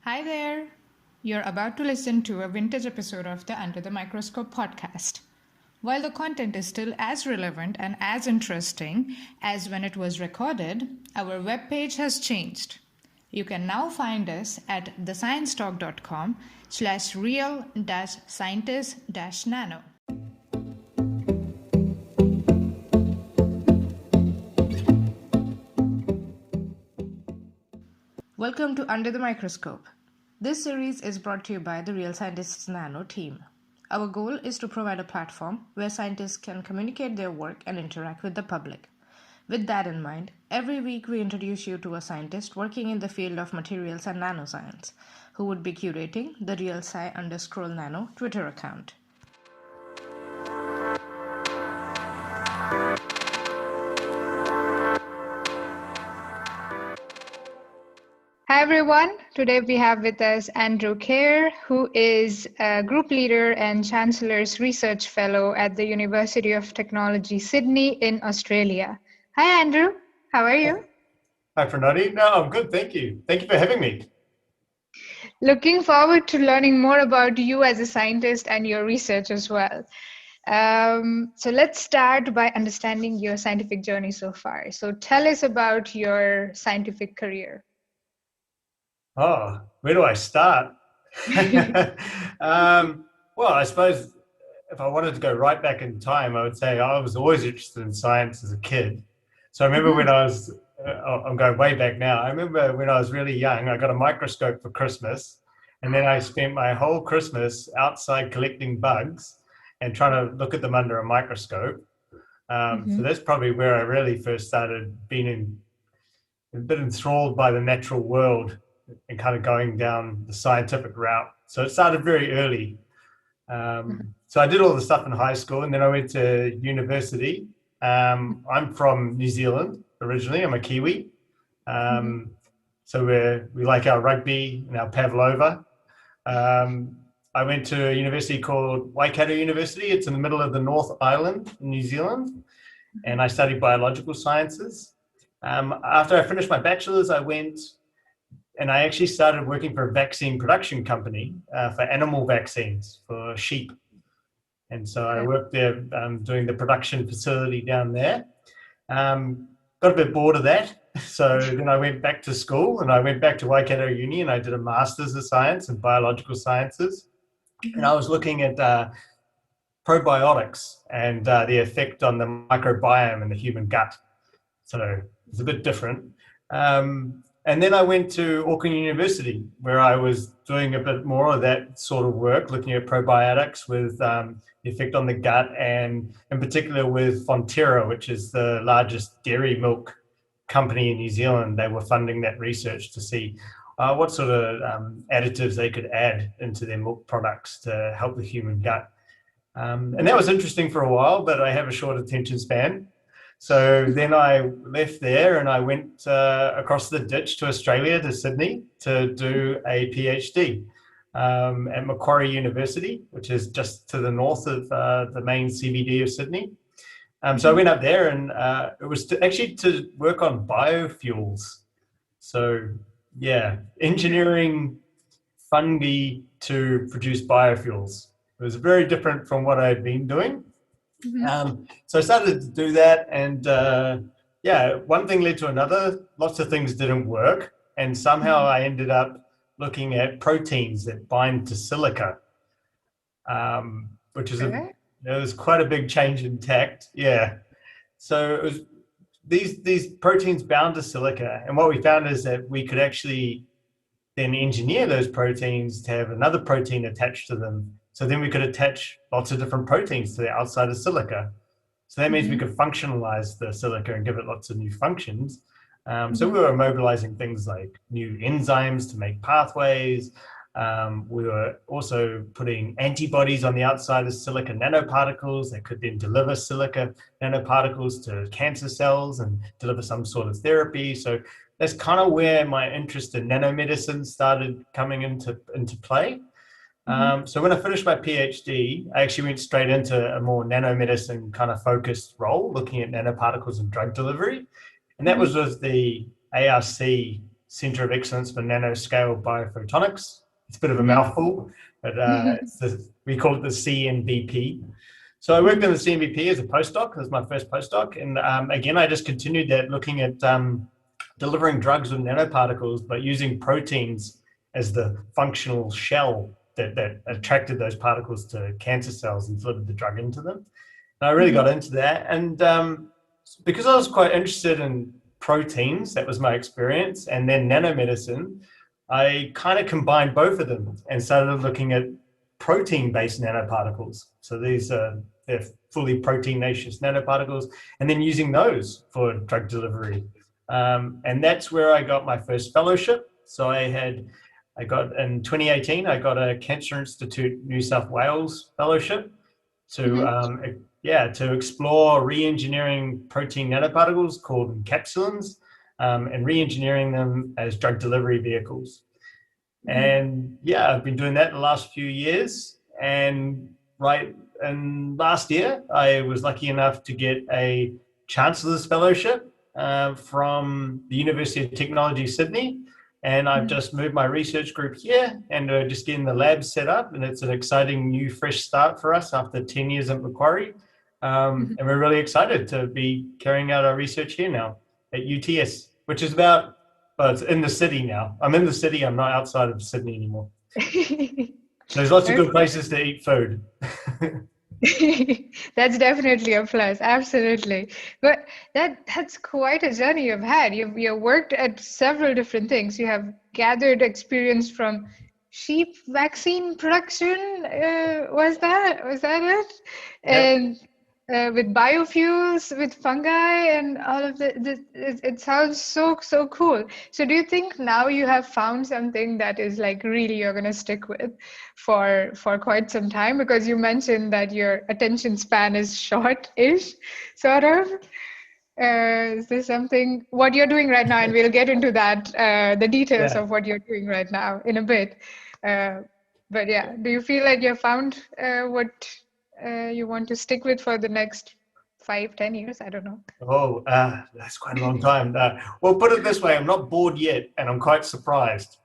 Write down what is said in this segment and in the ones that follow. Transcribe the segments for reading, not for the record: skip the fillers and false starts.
Hi there! You're about to listen to a vintage episode of the Under the Microscope podcast. While the content is still as relevant and as interesting as when it was recorded, our webpage has changed. You can now find us at thesciencetalk.com/real-scientist-nano. Welcome to Under the Microscope. This series is brought to you by the Real Scientists Nano team. Our goal is to provide a platform where scientists can communicate their work and interact with the public. With that in mind, every week we introduce you to a scientist working in the field of materials and nanoscience, who would be curating the RealSci_Nano Twitter account. Hi everyone, today we have with us Andrew Kerr, who is a group leader and Chancellor's Research Fellow at the University of Technology, Sydney in Australia. Hi Andrew, how are you? Hi Pranoti. No, I'm good, thank you. Thank you for having me. Looking forward to learning more about you as a scientist and your research as well. So let's start by understanding your scientific journey so far. So tell us about your scientific career. Oh, where do I start? Well, I suppose if I wanted to go right back in time, I would say I was always interested in science as a kid. So I remember when I was, I'm going way back now. I remember when I was really young, I got a microscope for Christmas. And then I spent my whole Christmas outside collecting bugs and trying to look at them under a microscope. So that's probably where I really first started being a bit enthralled by the natural world and kind of going down the scientific route. So it started very early. So I did all the stuff in high school, and then I went to university. I'm from New Zealand originally. I'm a Kiwi. So we like our rugby and our pavlova. I went to a university called Waikato University. It's in the middle of the North Island in New Zealand, and I studied biological sciences. After I finished my bachelor's, I went and I actually started working for a vaccine production company for animal vaccines for sheep. And so I worked there doing the production facility down there. Got a bit bored of that. So then I went back to school and I went back to Waikato Uni and I did a Master's of Science in Biological Sciences. And I was looking at probiotics and the effect on the microbiome in the human gut. So it's a bit different. And then I went to Auckland University, where I was doing a bit more of that sort of work, looking at probiotics with the effect on the gut, and in particular with Fonterra, which is the largest dairy milk company in New Zealand. They were funding that research to see what sort of additives they could add into their milk products to help the human gut. And that was interesting for a while, but I have a short attention span. So then I left there and I went across the ditch to Australia, to Sydney, to do a PhD at Macquarie University, which is just to the north of the main CBD of Sydney. So I went up there and it was actually to work on biofuels. So yeah, engineering fungi to produce biofuels. It was very different from what I had been doing. So I started to do that, and one thing led to another. Lots of things didn't work, and somehow I ended up looking at proteins that bind to silica, which is it was quite a big change in tact. Yeah, so it was these proteins bound to silica, and what we found is that we could actually then engineer those proteins to have another protein attached to them. So then we could attach lots of different proteins to the outside of silica. So that means we could functionalize the silica and give it lots of new functions. So we were mobilizing things like new enzymes to make pathways. We were also putting antibodies on the outside of silica nanoparticles that could then deliver silica nanoparticles to cancer cells and deliver some sort of therapy. So that's kind of where my interest in nanomedicine started coming into play. So when I finished my PhD, I actually went straight into a more nanomedicine kind of focused role, looking at nanoparticles and drug delivery. And that was with the ARC Center of Excellence for Nanoscale Biophotonics. It's a bit of a mouthful, but we call it the CNBP. So I worked in the CNBP as a postdoc. That was my first postdoc. And again, I just continued that, looking at delivering drugs with nanoparticles, but using proteins as the functional shell that attracted those particles to cancer cells and delivered the drug into them. And I really got into that. And because I was quite interested in proteins, that was my experience, and then nanomedicine, I kind of combined both of them and started looking at protein-based nanoparticles. So they're fully proteinaceous nanoparticles, and then using those for drug delivery. And that's where I got my first fellowship. So I got in 2018, I got a Cancer Institute New South Wales fellowship to explore re-engineering protein nanoparticles called encapsulins, and re-engineering them as drug delivery vehicles. And I've been doing that the last few years. And last year, I was lucky enough to get a Chancellor's fellowship from the University of Technology, Sydney. And I've just moved my research group here, and we're just getting the lab set up. And it's an exciting new fresh start for us after 10 years at Macquarie. And we're really excited to be carrying out our research here now at UTS, which is it's in the city now. I'm in the city. I'm not outside of Sydney anymore. There's lots of good places to eat food. That's definitely a plus. Absolutely. But that's quite a journey you've had. You've worked at several different things. You have gathered experience from sheep vaccine production. Was that it? Yep. And with biofuels, with fungi, and all of it sounds so cool. So do you think now you have found something that is like really you're going to stick with for quite some time? Because you mentioned that your attention span is short-ish, sort of. Is there something, what you're doing right now, and we'll get into that, the details of what you're doing right now in a bit. But yeah, do you feel like you found what you want to stick with for the next 5-10 years? I don't know. Oh, that's quite a long time. Well, put it this way, I'm not bored yet, and I'm quite surprised.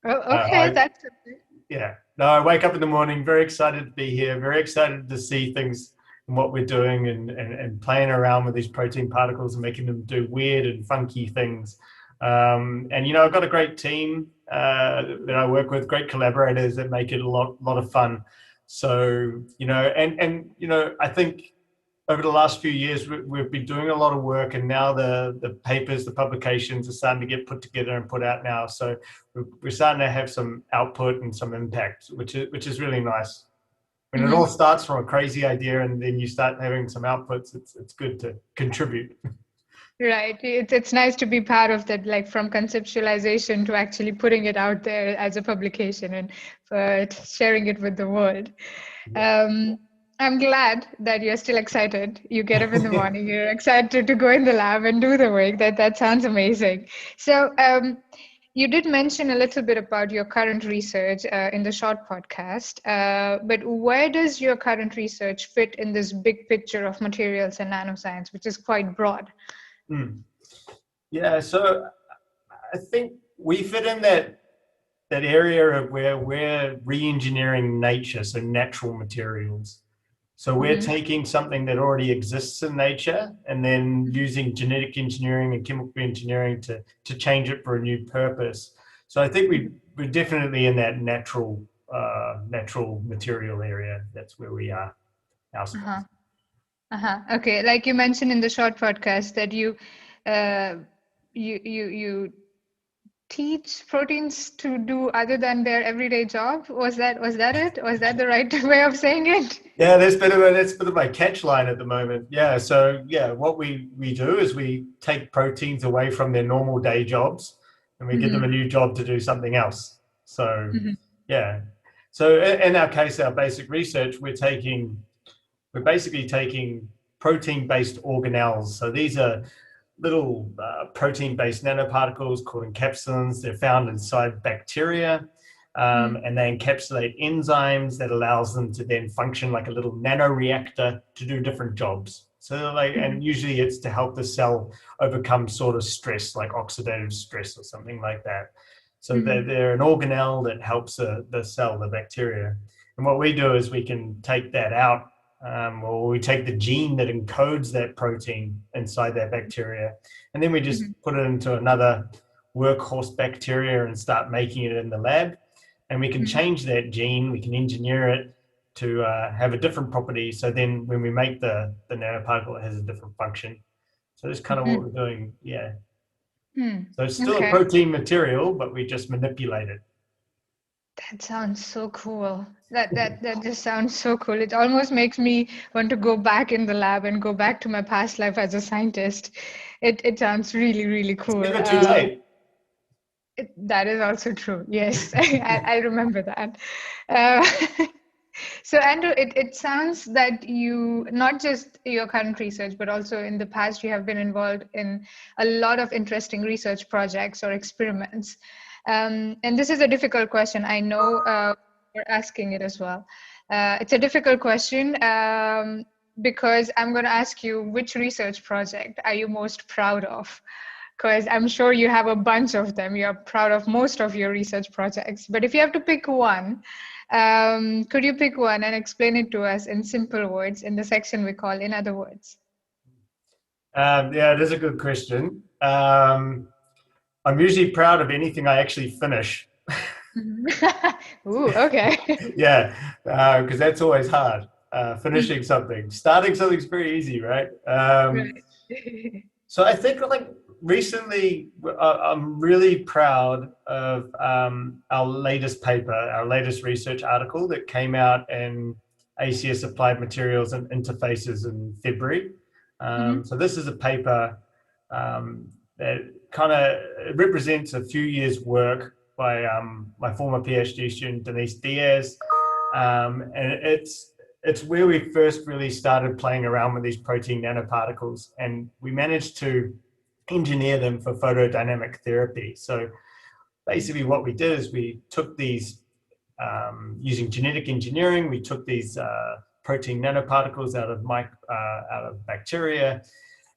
Oh, okay, that's okay. Yeah. No, I wake up in the morning very excited to be here, very excited to see things and what we're doing, and playing around with these protein particles and making them do weird and funky things. And I've got a great team that I work with, great collaborators that make it a lot of fun. So, I think over the last few years, we've been doing a lot of work, and now the papers, the publications are starting to get put together and put out now. So we're starting to have some output and some impact, which is really nice. When it all starts from a crazy idea and then you start having some outputs, it's good to contribute. Right. It's nice to be part of that, like from conceptualization to actually putting it out there as a publication and sharing it with the world. Yeah. I'm glad that you're still excited. You get up in the morning, you're excited to go in the lab and do the work. That sounds amazing. So you did mention a little bit about your current research in the short podcast, but where does your current research fit in this big picture of materials and nanoscience, which is quite broad? Yeah, so I think we fit in that area of where we're re-engineering nature, so natural materials. So we're taking something that already exists in nature and then using genetic engineering and chemical engineering to change it for a new purpose. So I think we're definitely in that natural material area. That's where we are ourselves. Okay, like you mentioned in the short podcast that you teach proteins to do other than their everyday job. Was that it? Was that the right way of saying it? Yeah, that's a bit of my catch line at the moment. Yeah, so what we do is we take proteins away from their normal day jobs and we give them a new job to do something else. So so in our case, our basic research, we're basically taking protein-based organelles. So these are little protein-based nanoparticles called encapsulins. They're found inside bacteria, and they encapsulate enzymes that allows them to then function like a little nanoreactor to do different jobs. So like, and usually it's to help the cell overcome sort of stress, like oxidative stress or something like that. So they're an organelle that helps the cell, the bacteria. And what we do is we can take that out, or we take the gene that encodes that protein inside that bacteria, and then we just put it into another workhorse bacteria and start making it in the lab. And we can change that gene, we can engineer it to have a different property. So then when we make the nanoparticle, it has a different function. So that's kind of what we're doing, yeah. So it's still a protein material, but we just manipulate it. That sounds so cool. That just sounds so cool. It almost makes me want to go back in the lab and go back to my past life as a scientist. It sounds really, really cool. It's never too late. That is also true. Yes, I remember that. So Andrew, it sounds that you, not just your current research, but also in the past, you have been involved in a lot of interesting research projects or experiments. And this is a difficult question. I know you're asking it as well. It's a difficult question because I'm going to ask you, which research project are you most proud of? Because I'm sure you have a bunch of them. You're proud of most of your research projects. But if you have to pick one, could you pick one and explain it to us in simple words in the section we call In Other Words? Yeah, it is a good question. I'm usually proud of anything I actually finish. Ooh, okay. Yeah, because that's always hard. Finishing something. Starting something's very easy, right? So I think like recently, I'm really proud of our latest paper, our latest research article that came out in ACS Applied Materials and Interfaces in February. So this is a paper that kind of represents a few years' work by my former PhD student, Denise Diaz. And it's where we first really started playing around with these protein nanoparticles, and we managed to engineer them for photodynamic therapy. So basically what we did is we took these, using genetic engineering, we took these protein nanoparticles out of bacteria,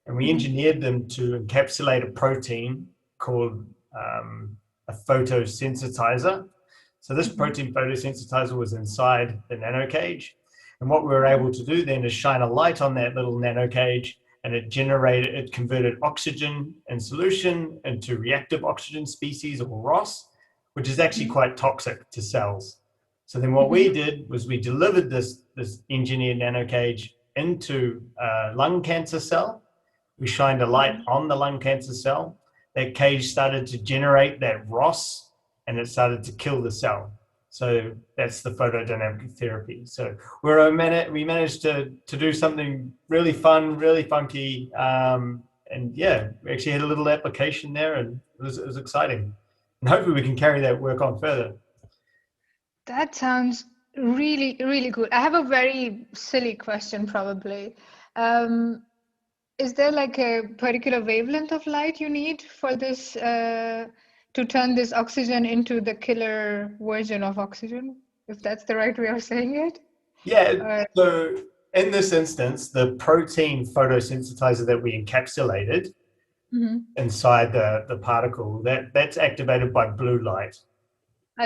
and we engineered them to encapsulate a protein called a photosensitizer. So this protein photosensitizer was inside the nanocage. And what we were able to do then is shine a light on that little nanocage, and it converted oxygen in solution into reactive oxygen species, or ROS, which is actually quite toxic to cells. So then what we did was we delivered this engineered nanocage into a lung cancer cell. We shined a light on the lung cancer cell. That cage started to generate that ROS, and it started to kill the cell. So that's the photodynamic therapy. So we managed to do something really fun, really funky, and yeah, we actually had a little application there, and it was exciting. And hopefully we can carry that work on further. That sounds really, really good. I have a very silly question, probably. Is there like a particular wavelength of light you need for this to turn this oxygen into the killer version of oxygen, if that's the right way of saying it? Yeah, so in this instance, the protein photosensitizer that we encapsulated inside the particle, that's activated by blue light.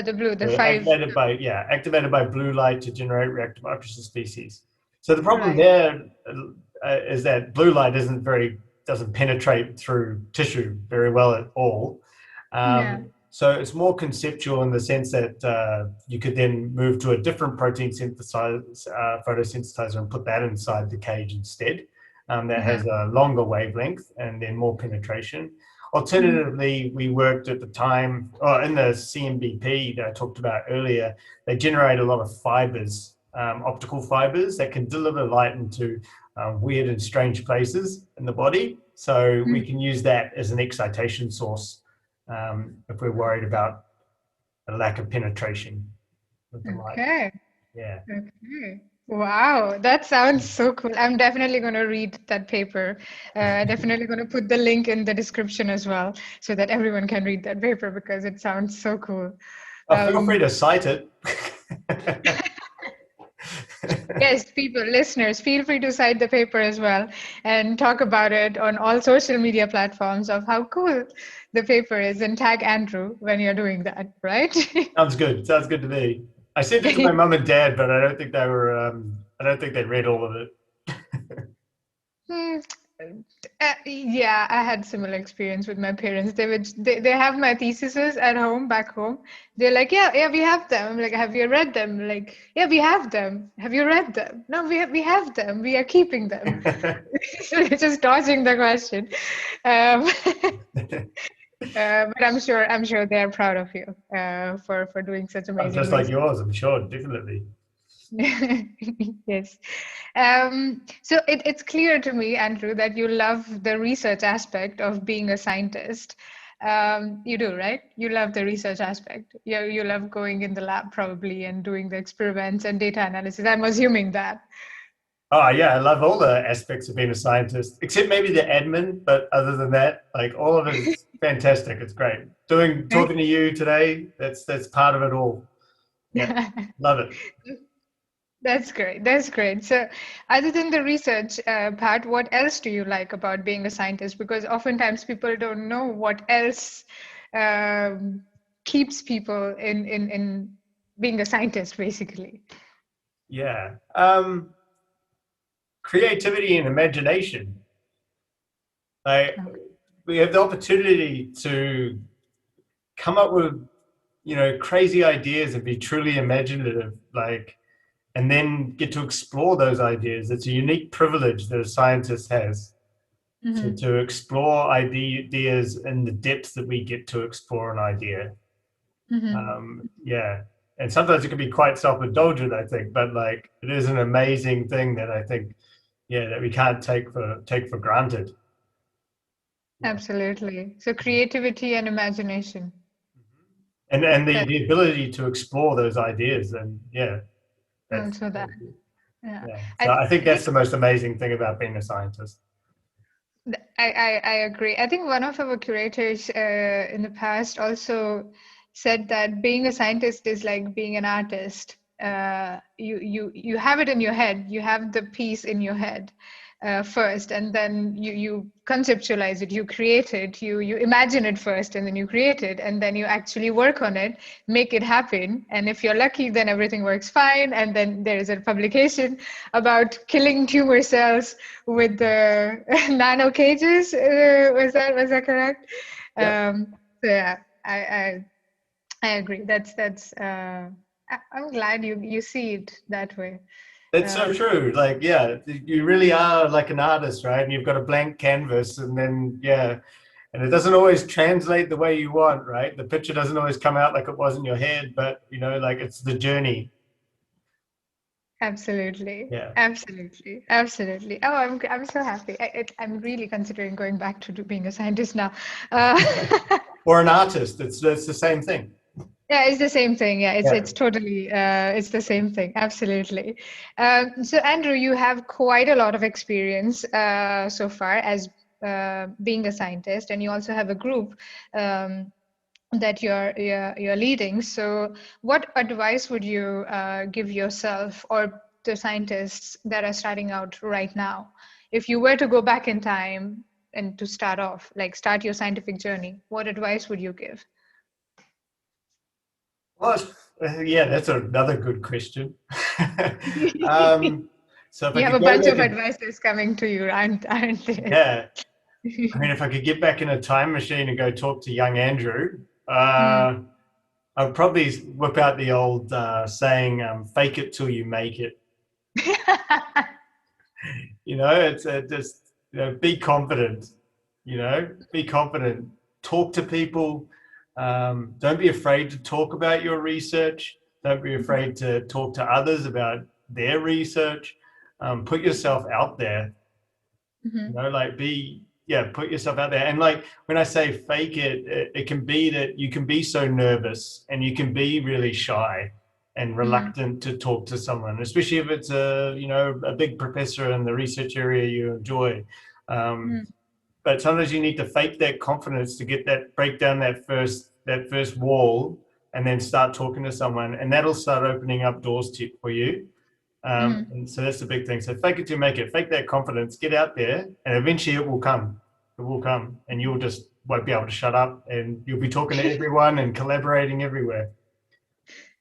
The blue, the So five. activated by blue light to generate reactive oxygen species. So the problem there is that blue light doesn't penetrate through tissue very well at all. So it's more conceptual in the sense that you could then move to a different protein photosensitizer and put that inside the cage instead. That has a longer wavelength and then more penetration. Alternatively, we worked at the time, in the CMBP that I talked about earlier, they generate a lot of fibers, optical fibers that can deliver light into weird and strange places in the body. So we can use that as an excitation source if we're worried about a lack of penetration with the light. Yeah. Okay. Wow, that sounds so cool. I'm definitely going to read that paper. Definitely going to put the link in the description as well, so that everyone can read that paper, because it sounds so cool. Feel free to cite it. Yes, people, listeners, feel free to cite the paper as well and talk about it on all social media platforms of how cool the paper is, and tag Andrew when you're doing that, right? Sounds good. Sounds good to me. I sent it to my mum and dad, but I don't think they were. I don't think they read all of it. Hmm. Yeah, I had similar experience with my parents. They have my theses at home, back home. They're like, yeah, we have them. I'm like, have you read them? Like, yeah, we have them. Have you read them? No, we have them. We are keeping them. So they're just dodging the question. Um, but I'm sure they are proud of you for doing such amazing Just like research. yours, I'm sure, definitely. Yes. So it's clear to me, Andrew, that you love the research aspect of being a scientist. You do, right? You love the research aspect. You love going in the lab probably and doing the experiments and data analysis. I'm assuming that. Oh yeah, I love all the aspects of being a scientist, except maybe the admin. But other than that, like all of it is fantastic. It's great. Talking to you today, that's part of it all. Yeah, love it. That's great. That's great. So, other than the research part, what else do you like about being a scientist? Because oftentimes people don't know what else um, keeps people in being a scientist, basically. Yeah, creativity and imagination. Like Okay. we have the opportunity to come up with crazy ideas and be truly imaginative. Like and then get to explore those ideas. It's a unique privilege that a scientist has Mm-hmm. to explore ideas in the depth that we get to explore an idea. Mm-hmm. Yeah. And sometimes it can be quite self-indulgent, I think, but like it is an amazing thing that I think, yeah, that we can't take for granted. Yeah. Absolutely. So, creativity and imagination. And That the ability to explore those ideas. And yeah, that's also that. Yeah. yeah. I, So I think I think that's the most amazing thing about being a scientist. I agree. I think one of our curators in the past also said that being a scientist is like being an artist. You have it in your head. You have the piece in your head first, and then you conceptualize it. You create it. You imagine it first, and then you create it, and then you actually work on it, make it happen. And if you're lucky, then everything works fine. And then there is a publication about killing tumor cells with the nanocages. Was that correct? Yep. So yeah, I agree. I'm glad you see it that way. That's so Um, true. Like, yeah, you really are like an artist, right? And you've got a blank canvas, and then, yeah, and it doesn't always translate the way you want, right? The picture doesn't always come out like it was in your head, but, like it's the journey. Absolutely, Yeah. absolutely, absolutely. Oh, I'm so happy. I'm really considering going back to being a scientist now. Uh, Or an artist. It's the same thing. Yeah, it's the same thing. Yeah, it's Yeah. it's totally it's the same thing. Absolutely. So Andrew, you have quite a lot of experience so far as being a scientist, and you also have a group um, that you're leading. So, what advice would you give yourself or the scientists that are starting out right now, if you were to go back in time and to start off, like start your scientific journey? What advice would you give? Well, yeah, that's another good question. um, so if I You have a could go bunch back of and, advices coming to you, aren't they? yeah, I mean, if I could get back in a time machine and go talk to young Andrew, Hmm. I'd probably whip out the old saying, "Fake it till you make it." It's just be confident. Be confident. Talk to people. Don't be afraid to talk about your research. Don't be afraid to talk to others about their research. Put yourself out there. Mhm. Like put yourself out there. And like when I say fake it, it can be that you can be so nervous and you can be really shy and Mhm. reluctant to talk to someone, especially if it's a big professor in the research area you enjoy. Um, Mhm. but sometimes you need to fake that confidence to break down that first wall and then start talking to someone, and that'll start opening up doors for you. And so that's the big thing. So fake it to make it. Fake that confidence. Get out there, and eventually it will come. It will come, and you'll just won't be able to shut up, and you'll be talking to everyone and collaborating everywhere.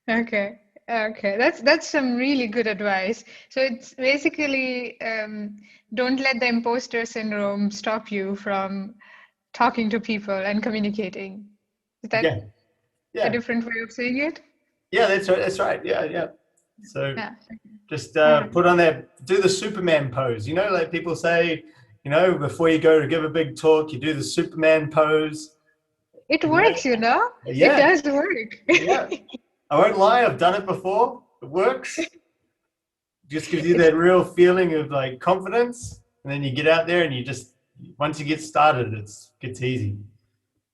Okay. Okay. That's some really good advice. So it's basically don't let the imposter syndrome stop you from talking to people and communicating. Is that Yeah, a yeah, different way of saying it? yeah. That's right. That's right. Yeah, yeah. So Yeah. just All right. put on that, do the Superman pose. You know, like people say, you know, before you go to give a big talk, you do the Superman pose. It You know? works, you know? It Yeah, does work. yeah. I won't lie, I've done it before. It works. Just gives you It's that real feeling of like confidence, and then you get out there and you just once you get started, gets easy.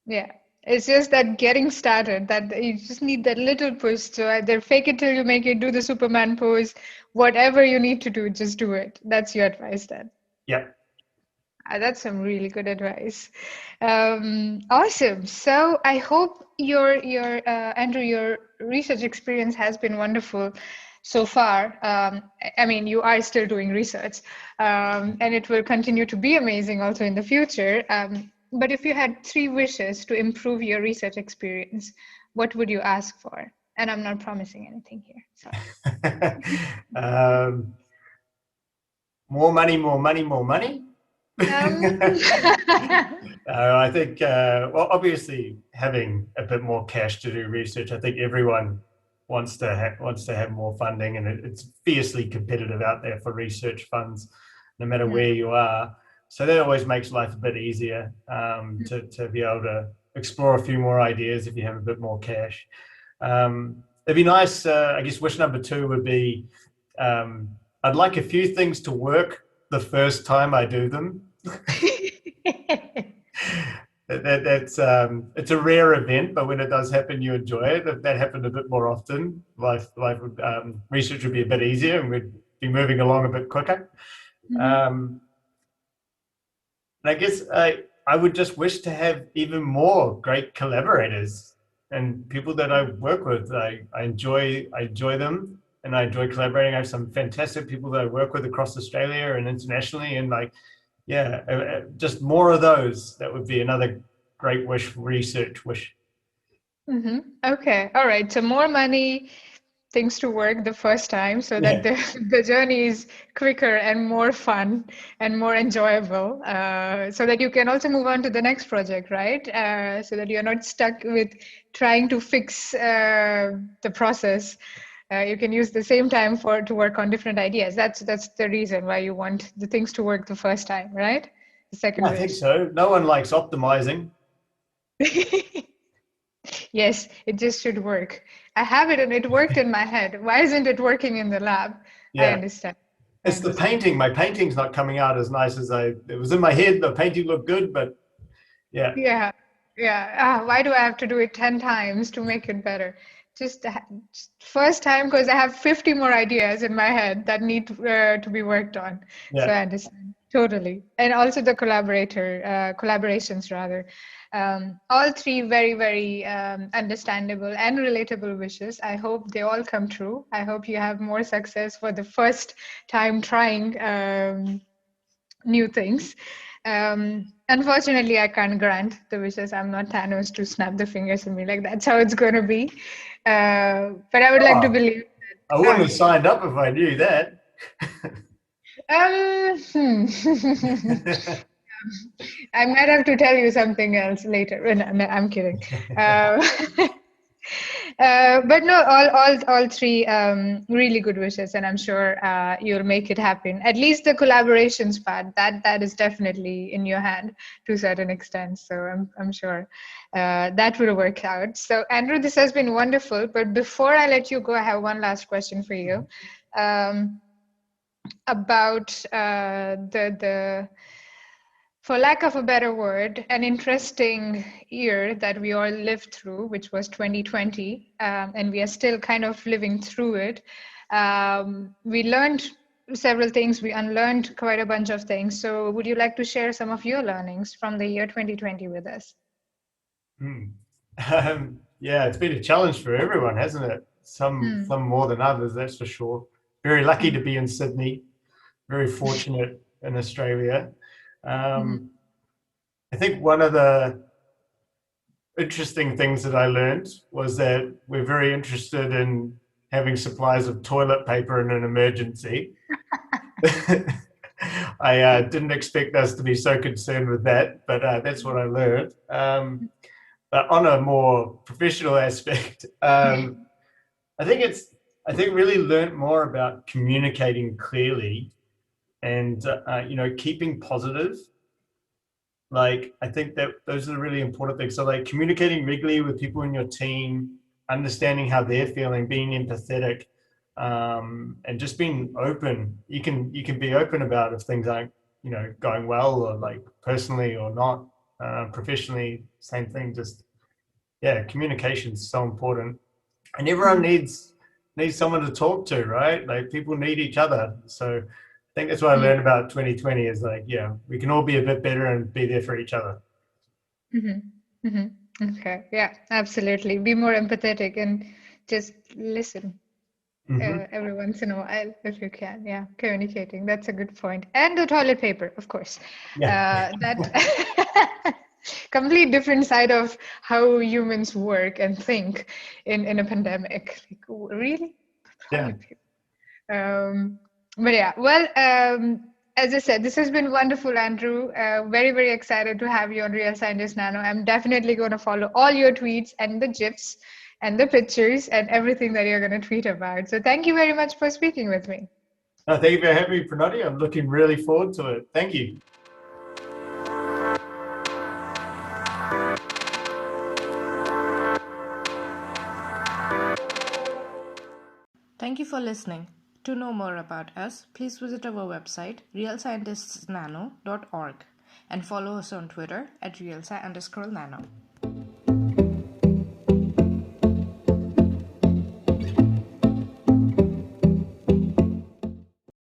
yeah. It's just that getting started, that you just need that little push. So either fake it till you make it, do the Superman pose, whatever you need to do, just do it. That's your advice then. Yeah. That's some really good advice. Awesome. So I hope your Andrew, your research experience has been wonderful so far. I mean, you are still doing research, and it will continue to be amazing also in the future. But if you had 3 wishes to improve your research experience, what would you ask for? And I'm not promising anything here. Sorry. um, more money, more money, more money. Um, I think, well, obviously, having a bit more cash to do research. I think everyone wants to have more funding, and it's fiercely competitive out there for research funds, no matter where you are. So that always makes life a bit easier to be able to explore a few more ideas if you have a bit more cash. It'd be nice. I guess wish number 2 would be I'd like a few things to work the first time I do them. That's it's a rare event, but when it does happen, you enjoy it. If that happened a bit more often, life would research would be a bit easier, and we'd be moving along a bit quicker. And I guess I would just wish to have even more great collaborators and people that I work with. I enjoy them, and I enjoy collaborating. I have some fantastic people that I work with across Australia and internationally, and just more of those. That would be another great wish, research wish. Okay. All right. So more money, things to work the first time so that the journey is quicker and more fun and more enjoyable, so that you can also move on to the next project, right? So that you're not stuck with trying to fix the process. You can use the same time to work on different ideas. That's the reason why you want the things to work the first time, right? The second I think wish. so. No one likes optimizing. Yes, it just should work. I have it and it worked in my head. Why isn't it working in the lab? I Yeah. understand. It's the painting. My painting's not coming out as nice as it was in my head. The painting looked good, but yeah. Yeah. Why do I have to do it 10 times to make it better? Just first time, because I have 50 more ideas in my head that need to be worked on. So I understand totally. And also the collaborations rather. All 3 very, very understandable and relatable wishes. I hope they all come true. I hope you have more success for the first time trying new things. Unfortunately, I can't grant the wishes. I'm not Thanos to snap the fingers at me like that's how it's going to be. But I would like to believe that. I wouldn't have signed up if I knew that. I might have to tell you something else later. No, I'm kidding. But no, all 3 really good wishes, and I'm sure you'll make it happen. At least the collaborations part, that is definitely in your hand to a certain extent. So I'm sure that will work out. So Andrew, this has been wonderful. But before I let you go, I have one last question for you about the for lack of a better word, an interesting year that we all lived through, which was 2020, and we are still kind of living through it. We learned several things, we unlearned quite a bunch of things. So would you like to share some of your learnings from the year 2020 with us? Yeah, it's been a challenge for everyone, hasn't it? Some more than others, that's for sure. very lucky to be in Sydney, very fortunate in Australia. I think one of the interesting things that I learned was that we're very interested in having supplies of toilet paper in an emergency. I didn't expect us to be so concerned with that, but that's what I learned. But on a more professional aspect, I think really learned more about communicating clearly and keeping positive. Like, I think that those are the really important things. So like communicating regularly with people in your team, understanding how they're feeling, being empathetic, and just being open. You can be open about if things aren't going well, or like personally or not. Professionally, same thing. Just communication is so important, and everyone needs someone to talk to, right? Like, people need each other. So I think that's what I learned about 2020 is like, we can all be a bit better and be there for each other. Okay, yeah, absolutely. Be more empathetic and just listen every once in a while if you can. Yeah, communicating. That's a good point. And the toilet paper, of course. That complete different side of how humans work and think in a pandemic. Like, really? Toilet paper. But yeah, well, as I said, this has been wonderful, Andrew. Very, very excited to have you on Real Scientist Nano. I'm definitely going to follow all your tweets and the GIFs and the pictures and everything that you're going to tweet about. So thank you very much for speaking with me. No, thank you for having me, Pranoti. I'm looking really forward to it. Thank you. Thank you for listening. To know more about us, please visit our website, realscientistsnano.org, and follow us on Twitter at realsci_nano.